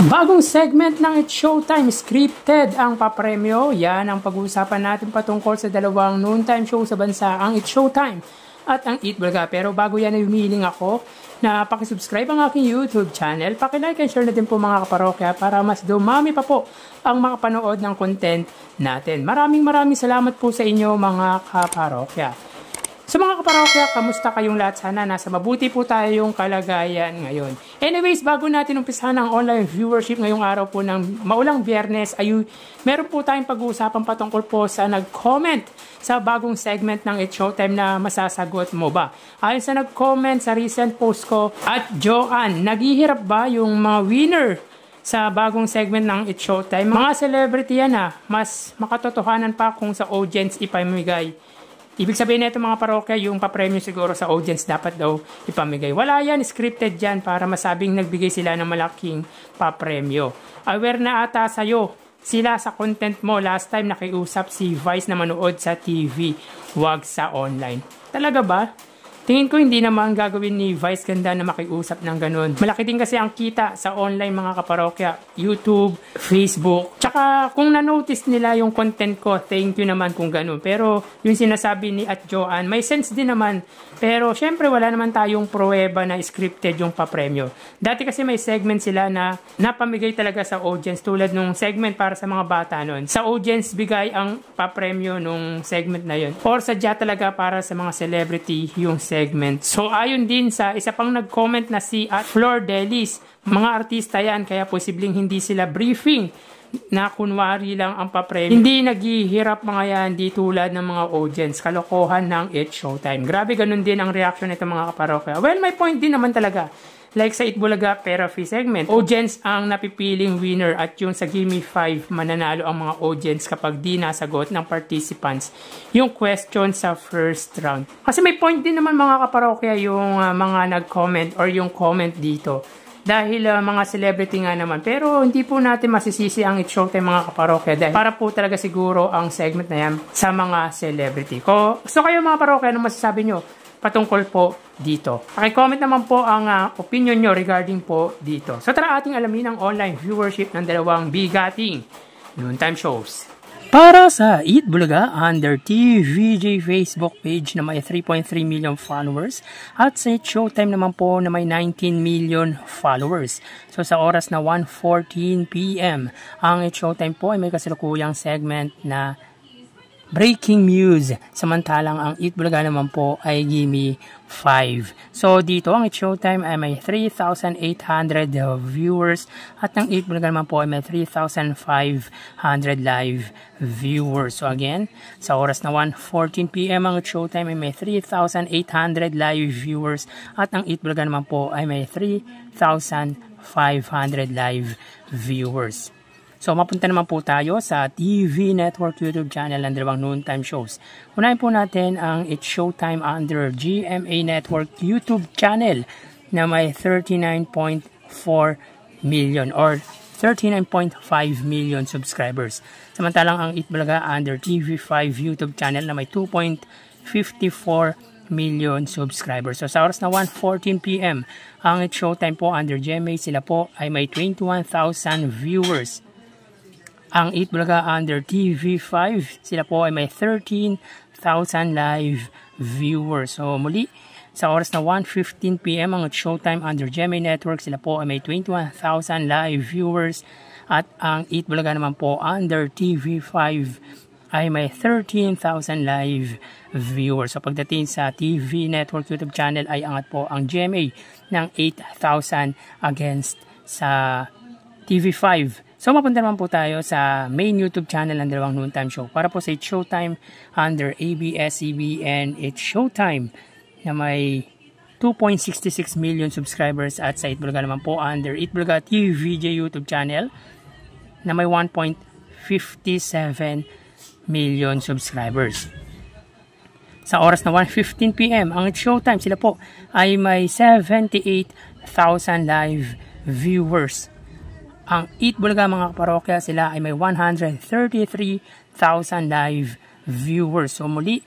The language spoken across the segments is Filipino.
Bagong segment ng It's Showtime, scripted ang papremyo. Yan ang pag-uusapan natin patungkol sa dalawang noontime show sa bansa, ang It's Showtime at ang Eat Bulaga. Pero bago yan ay humiling ako na pakisubscribe ang aking YouTube channel. Pakilike and share na din po mga kaparokya para mas dumami pa po ang makapanood ng content natin. Maraming salamat po sa inyo mga kaparokya. Sa mga kaparokya, kamusta kayong lahat? Sana nasa mabuti po tayong kalagayan ngayon. Anyways, bago natin umpisahan ang online viewership ngayong araw po ng maulang Biyernes, meron po tayong pag-uusapan patungkol po sa nag-comment sa bagong segment ng It's Showtime na masasagot mo ba. Ayon sa nag-comment sa recent post ko, at Joanne, naghihirap ba yung mga winner sa bagong segment ng It's Showtime? Mga celebrity yan mas makatotohanan pa kung sa audience ipamigay. Ibig sabihin nito mga parokya, yung papremyo siguro sa audience dapat daw ipamigay. Wala yan, scripted yan para masabing nagbigay sila ng malaking papremyo. Aware na ata sa'yo sila sa content mo. Last time nakiusap si Vice na manood sa TV, wag sa online. Talaga ba? Tingin ko hindi naman gagawin ni Vice ganda na makiusap ng ganun. Malaki din kasi ang kita sa online mga kaparokya. YouTube, Facebook. Tsaka kung na-notice nila yung content ko, thank you naman kung ganun. Pero yung sinasabi ni at Joanne, may sense din naman. Pero syempre wala naman tayong pruweba na scripted yung papremyo. Dati kasi may segment sila na napamigay talaga sa audience tulad nung segment para sa mga bata nun. Sa audience bigay ang papremyo nung segment na yun. Or sadya talaga para sa mga celebrity yung segment. So ayon din sa isa pang nag-comment na si Flor Delis, mga artista yan kaya posibleng hindi sila briefing na kunwari lang ang papremyo. Hindi naghihirap mga yan di tulad ng mga audience. Kalokohan ng It's Showtime. Grabe ganun din ang reaction nito mga kaparokya. Well, may point din naman talaga. Like sa Eat Bulaga Pera Free segment, audience ang napipiling winner at yung sa Gimme 5 mananalo ang mga audience kapag di nasagot ng participants yung question sa first round. Kasi may point din naman mga kaparokya yung mga nag-comment or yung comment dito. Dahil mga celebrity nga naman. Pero hindi po natin masisisi ang It's Showtime mga kaparokya dahil para po talaga siguro ang segment na yan sa mga celebrity. So kayo mga parokya, ano masasabi nyo patungkol po dito? Paki-comment naman po ang opinion nyo regarding po dito. So tara ating alamin ang online viewership ng dalawang bigating noontime shows. Para sa Eat Bulaga, under TVJ Facebook page na may 3.3 million followers at sa It's Showtime naman po na may 19 million followers. So sa oras na 1:14 PM, ang It's Showtime po ay may kasalukuyang segment na Breaking News. Samantalang ang Eat Bulaga naman po ay Gimme 5. So dito ang It's Showtime ay may 3,800 viewers at ang Eat Bulaga naman po ay may 3,500 live viewers. So again, sa oras na 1:14 PM ang It's Showtime ay may 3,800 live viewers at ang Eat Bulaga naman po ay may 3,500 live viewers. So, mapunta naman po tayo sa TV Network YouTube channel ng dalawang noontime shows. Unahin po natin ang It's Showtime under GMA Network YouTube channel na may 39.4 million or 39.5 million subscribers. Samantalang ang Eat Bulaga under TV5 YouTube channel na may 2.54 million subscribers. So, sa oras na 1:14 PM, ang It's Showtime po under GMA, sila po ay may 21,000 viewers. Ang Eat Bulaga under TV5, sila po ay may 13,000 live viewers. So muli, sa oras na 1:15 PM, ang Showtime under GMA Network, sila po ay may 21,000 live viewers. At ang Eat Bulaga naman po under TV5 ay may 13,000 live viewers. So pagdating sa TV Network YouTube channel ay angat po ang GMA ng 8,000 against sa TV5. So mapunta naman po tayo sa main YouTube channel ng dalawang noontime show. Para po sa It's Showtime under ABS-CBN It's Showtime na may 2.66 million subscribers at sa Eat Bulaga naman po under Eat Bulaga TVJ YouTube channel na may 1.57 million subscribers. Sa oras na 1:15 PM, ang It's Showtime, sila po ay may 78,000 live viewers. Ang Eat Bulaga mga kaparokya, sila ay may 133,000 live viewers. So muli,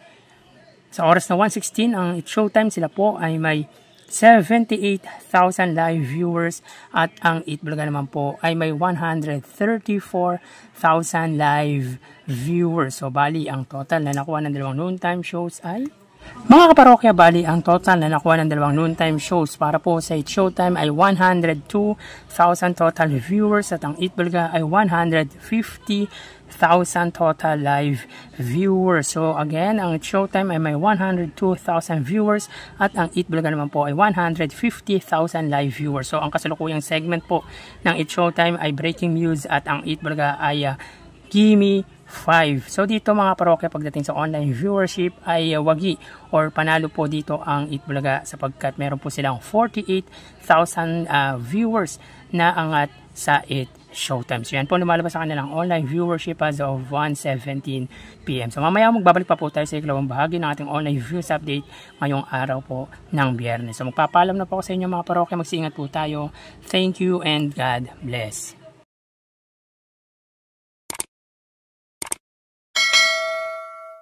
sa oras na 1:16, ang It's Showtime, sila po ay may 78,000 live viewers at ang Itbulaga naman po ay may 134,000 live viewers. So bali ang total na nakuha ng dalawang noontime shows ay mga kaparokya, bali ang total na nakuha ng dalawang noontime shows para po sa It Showtime ay 102,000 total viewers at ang Itbulaga ay 150,000 total live viewers. So again, ang It Showtime ay may 102,000 viewers at ang Itbulaga naman po ay 150,000 live viewers. So ang kasalukuyang segment po ng It Showtime ay breaking news at ang Itbulaga ay Gimme 5. So dito mga parokya, pagdating sa online viewership ay wagi or panalo po dito ang Itbulaga sapagkat meron po silang 48,000 viewers na angat sa It Showtime. So yan po lumalabas sa kanilang online viewership as of 1:17 PM. So mamaya magbabalik pa po tayo sa ikalawang bahagi ng ating online views update ngayong araw po ng Biyernes. So magpapaalam na po ako sa inyo mga parokya, magsiingat po tayo. Thank you and God bless.